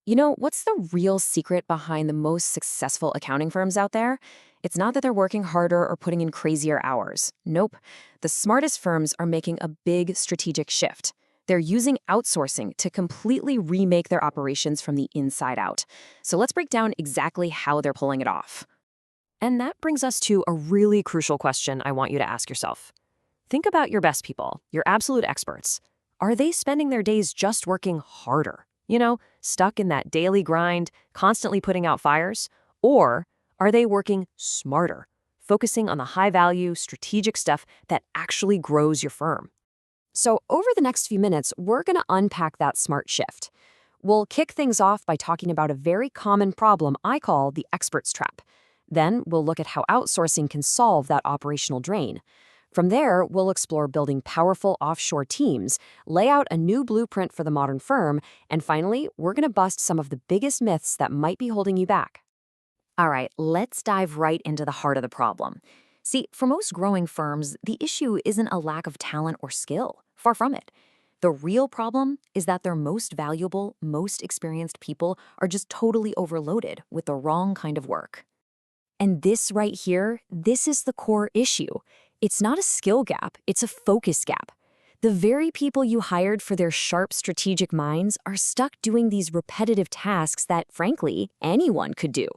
You know, what's the real secret behind the most successful accounting firms out there? It's not that they're working harder or putting in crazier hours. Nope. The smartest firms are making a big strategic shift. They're using outsourcing to completely remake their operations from the inside out. So let's break down exactly how they're pulling it off. And that brings us to a really crucial question I want you to ask yourself. Think about your best people, your absolute experts. Are they spending their days just working harder? Stuck in that daily grind, constantly putting out fires? Or are they working smarter, focusing on the high-value, strategic stuff that actually grows your firm? So over the next few minutes, we're going to unpack that smart shift. We'll kick things off by talking about a very common problem I call the experts trap. Then we'll look at how outsourcing can solve that operational drain. From there, we'll explore building powerful offshore teams, lay out a new blueprint for the modern firm, and finally, we're going to bust some of the biggest myths that might be holding you back. All right, let's dive right into the heart of the problem. See, for most growing firms, the issue isn't a lack of talent or skill. Far from it. The real problem is that their most valuable, most experienced people are just totally overloaded with the wrong kind of work. And this right here, this is the core issue. It's not a skill gap, it's a focus gap. The very people you hired for their sharp strategic minds are stuck doing these repetitive tasks that, frankly, anyone could do.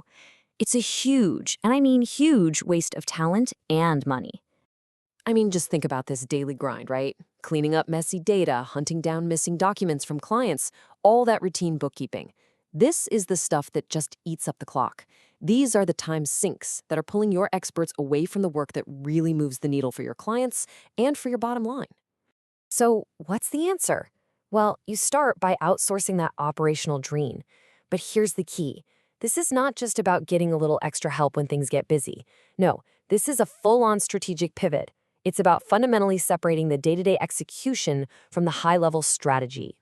It's a huge, and I mean huge, waste of talent and money. Just think about this daily grind, right? Cleaning up messy data, hunting down missing documents from clients, all that routine bookkeeping. This is the stuff that just eats up the clock. These are the time sinks that are pulling your experts away from the work that really moves the needle for your clients and for your bottom line. So, what's the answer? Well, you start by outsourcing that operational drain. But here's the key. This is not just about getting a little extra help when things get busy. No, this is a full-on strategic pivot. It's about fundamentally separating the day-to-day execution from the high-level strategy.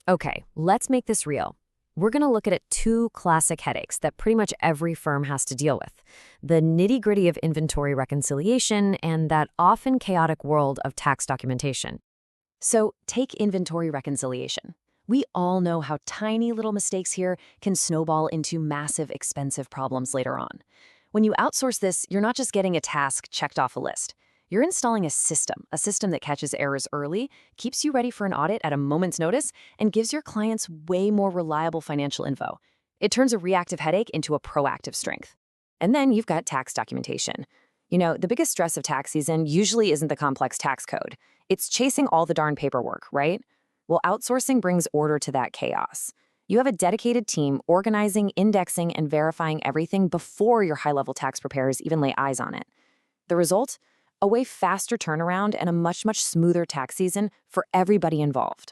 Okay, let's make this real. We're going to look at two classic headaches that pretty much every firm has to deal with: the nitty-gritty of inventory reconciliation and that often chaotic world of tax documentation. So take inventory reconciliation. We all know how tiny little mistakes here can snowball into massive, expensive problems later on. When you outsource this, you're not just getting a task checked off a list. You're installing a system that catches errors early, keeps you ready for an audit at a moment's notice, and gives your clients way more reliable financial info. It turns a reactive headache into a proactive strength. And then you've got tax documentation. The biggest stress of tax season usually isn't the complex tax code. It's chasing all the darn paperwork, right? Well, outsourcing brings order to that chaos. You have a dedicated team organizing, indexing, and verifying everything before your high-level tax preparers even lay eyes on it. The result? A way faster turnaround and a much, much smoother tax season for everybody involved.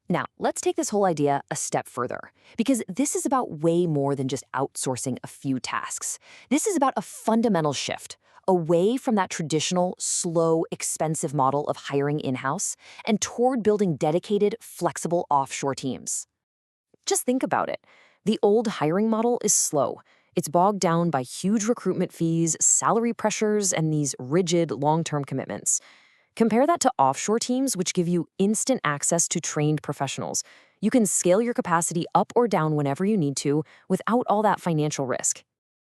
Now, let's take this whole idea a step further, because this is about way more than just outsourcing a few tasks. This is about a fundamental shift away from that traditional, slow, expensive model of hiring in-house and toward building dedicated, flexible offshore teams. Just think about it. The old hiring model is slow. It's bogged down by huge recruitment fees, salary pressures, and these rigid long-term commitments. Compare that to offshore teams, which give you instant access to trained professionals. You can scale your capacity up or down whenever you need to without all that financial risk.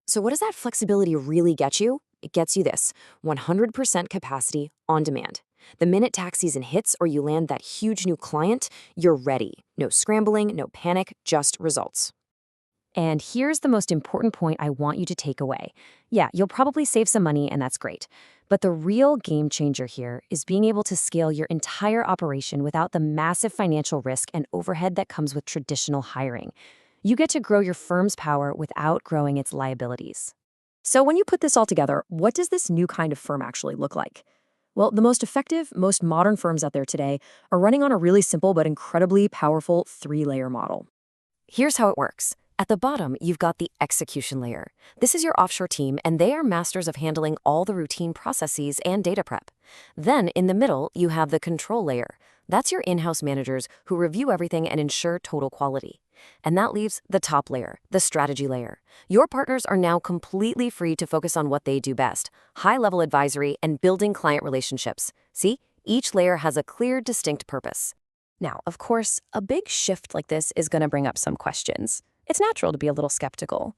So what does that flexibility really get you? It gets you this: 100% capacity on demand. The minute tax season hits or you land that huge new client, you're ready. No scrambling, no panic, just results. And here's the most important point I want you to take away. Yeah, you'll probably save some money, and that's great. But the real game changer here is being able to scale your entire operation without the massive financial risk and overhead that comes with traditional hiring. You get to grow your firm's power without growing its liabilities. So when you put this all together, what does this new kind of firm actually look like? Well, the most effective, most modern firms out there today are running on a really simple but incredibly powerful three-layer model. Here's how it works. At the bottom, you've got the execution layer. This is your offshore team, and they are masters of handling all the routine processes and data prep. Then, in the middle, you have the control layer. That's your in-house managers who review everything and ensure total quality. And that leaves the top layer, the strategy layer. Your partners are now completely free to focus on what they do best: high-level advisory and building client relationships. See, each layer has a clear, distinct purpose. Now, of course, a big shift like this is going to bring up some questions. It's natural to be a little skeptical.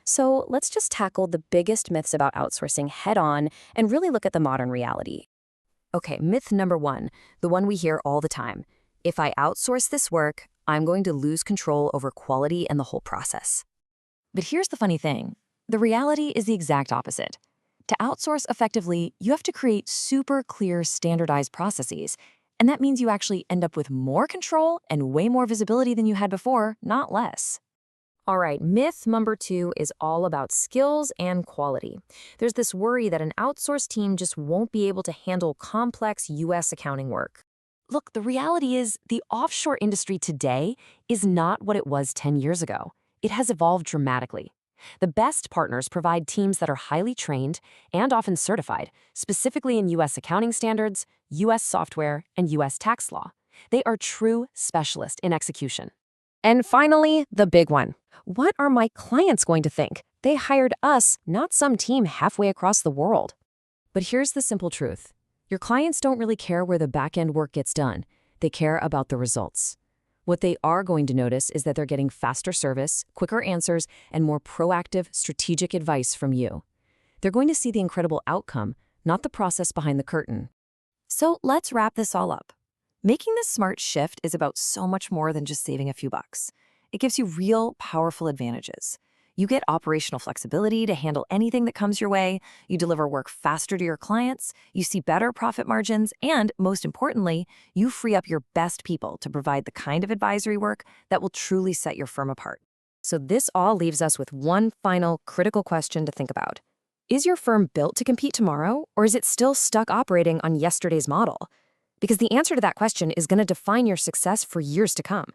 So let's just tackle the biggest myths about outsourcing head on and really look at the modern reality. Okay, myth number one, the one we hear all the time. If I outsource this work, I'm going to lose control over quality and the whole process. But here's the funny thing. The reality is the exact opposite. To outsource effectively, you have to create super clear, standardized processes. And that means you actually end up with more control and way more visibility than you had before, not less. All right, myth number two is all about skills and quality. There's this worry that an outsourced team just won't be able to handle complex US accounting work. Look, the reality is the offshore industry today is not what it was 10 years ago. It has evolved dramatically. The best partners provide teams that are highly trained and often certified, specifically in US accounting standards, US software, and US tax law. They are true specialists in execution. And finally, the big one. What are my clients going to think? They hired us, not some team halfway across the world. But here's the simple truth. Your clients don't really care where the back-end work gets done. They care about the results. What they are going to notice is that they're getting faster service, quicker answers, and more proactive, strategic advice from you. They're going to see the incredible outcome, not the process behind the curtain. So let's wrap this all up. Making this smart shift is about so much more than just saving a few bucks. It gives you real, powerful advantages. You get operational flexibility to handle anything that comes your way, you deliver work faster to your clients, you see better profit margins, and, most importantly, you free up your best people to provide the kind of advisory work that will truly set your firm apart. So this all leaves us with one final critical question to think about. Is your firm built to compete tomorrow, or is it still stuck operating on yesterday's model? Because the answer to that question is going to define your success for years to come.